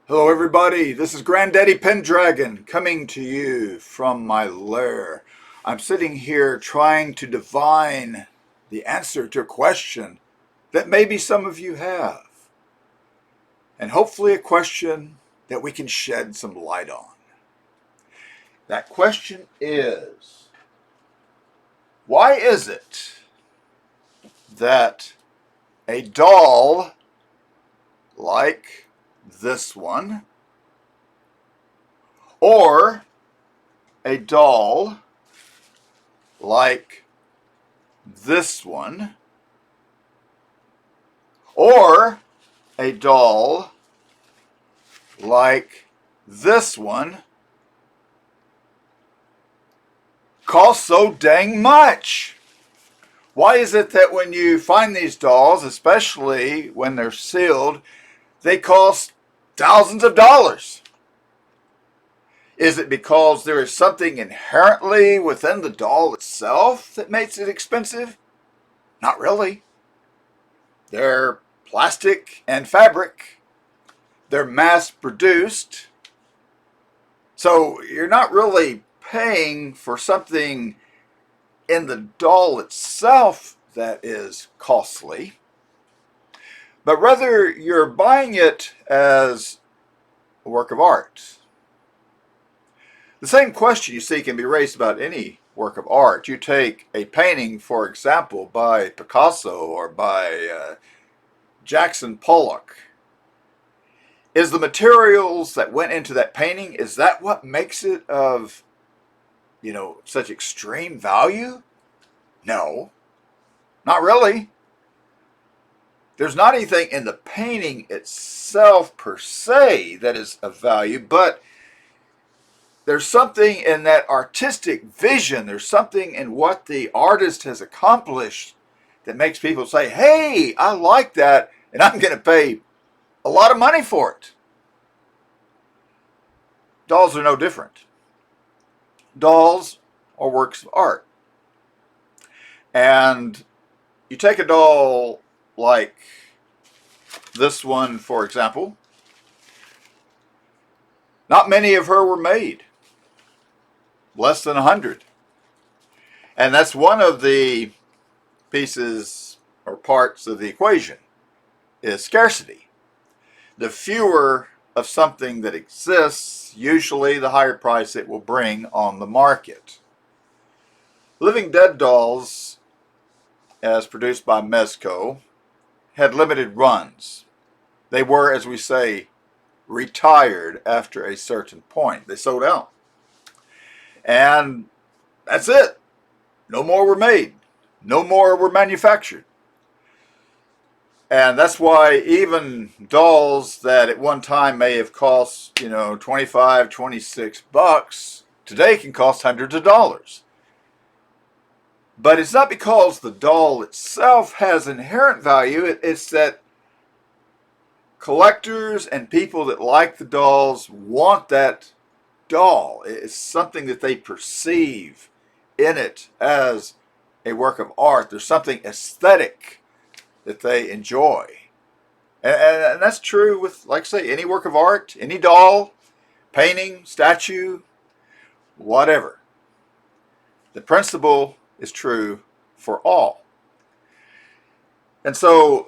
Hello everybody, this is Granddaddy Pendragon coming to you from my lair. I'm sitting here trying to divine the answer to a question that maybe some of you have. And hopefully a question that we can shed some light on. That question is, why is it that a doll like this one, or a doll like this one, or a doll like this one, costs so dang much? Why is it that when you find these dolls, especially when they're sealed, they cost thousands of dollars? Is it because there is something inherently within the doll itself that makes it expensive? Not really. They're plastic and fabric. They're mass produced. So you're not really paying for something in the doll itself that is costly, but rather you're buying it as a work of art. The same question, you see, can be raised about any work of art. You take a painting, for example, by Picasso or by Jackson Pollock. Is the materials that went into that painting, is that what makes it of, such extreme value? No, not really. There's not anything in the painting itself per se that is of value, but there's something in that artistic vision. There's something in what the artist has accomplished that makes people say, hey, I like that, and I'm going to pay a lot of money for it. Dolls are no different. Dolls are works of art. And you take a doll like this one, for example. Not many of her were made. Less than 100. And that's one of the pieces or parts of the equation, is scarcity. The fewer of something that exists, usually the higher price it will bring on the market. Living Dead dolls, as produced by Mezco, had limited runs. They were, as we say, retired after a certain point. They sold out. And that's it. No more were made. No more were manufactured. And that's why even dolls that at one time may have cost, $25, $26, today can cost hundreds of dollars. But it's not because the doll itself has inherent value. It's that collectors and people that like the dolls want that doll. It's something that they perceive in it as a work of art. There's something aesthetic that they enjoy. And that's true with, like I say, any work of art, any doll, painting, statue, whatever. The principle is true for all. And so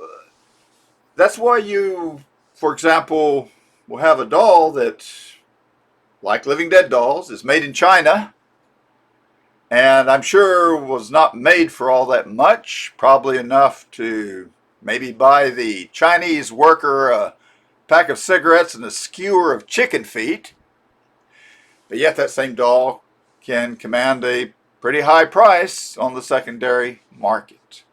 that's why you, for example, will have a doll that, like Living Dead dolls, is made in China, and I'm sure was not made for all that much, probably enough to maybe buy the Chinese worker a pack of cigarettes and a skewer of chicken feet. But yet that same doll can command a pretty high price on the secondary market.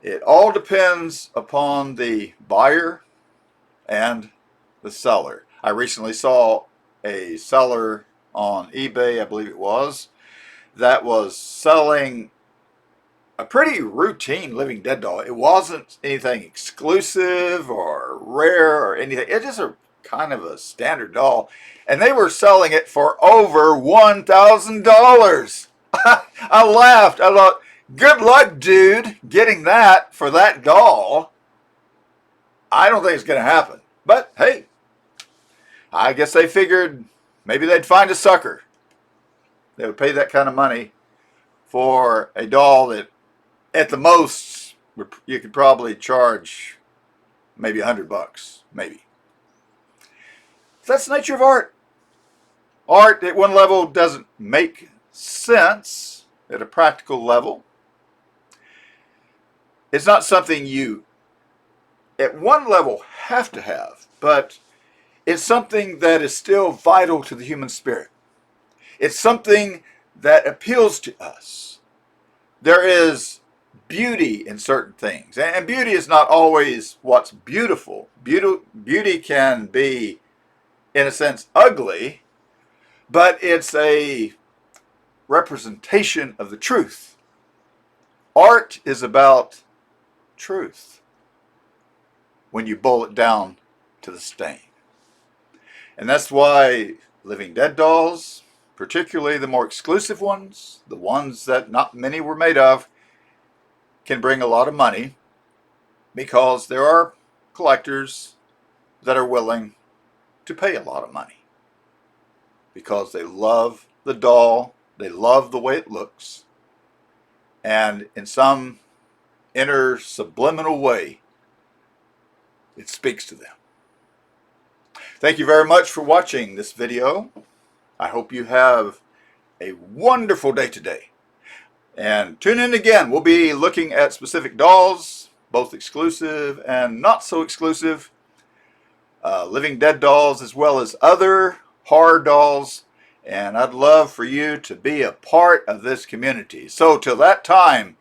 It all depends upon the buyer and the seller. I recently saw a seller on eBay, I believe it was, that was selling a pretty routine Living Dead doll. It wasn't anything exclusive or rare or anything. It just a kind of a standard doll. And they were selling it for over $1,000. I laughed. I thought, good luck, dude, getting that for that doll. I don't think it's going to happen. But hey, I guess they figured maybe they'd find a sucker that would pay that kind of money for a doll that at the most you could probably charge maybe $100, maybe. So that's the nature of art. Art at one level doesn't make sense at a practical level. It's not something you at one level have to have, but it's something that is still vital to the human spirit. It's something that appeals to us. There is beauty in certain things, and beauty is not always what's beautiful. Beauty can be, in a sense, ugly, but it's a representation of the truth. Art is about truth when you boil it down to the stain. And that's why living dead dolls, particularly the more exclusive ones, the ones that not many were made of, can bring a lot of money because there are collectors that are willing to pay a lot of money because they love the doll, they love the way it looks, and in some inner subliminal way, it speaks to them. Thank you very much for watching this video. I hope you have a wonderful day today. And tune in again. We'll be looking at specific dolls, both exclusive and not so exclusive, living dead dolls as well as other horror dolls. And I'd love for you to be a part of this community. So till that time,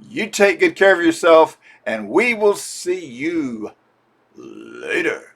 you take good care of yourself, and we will see you later.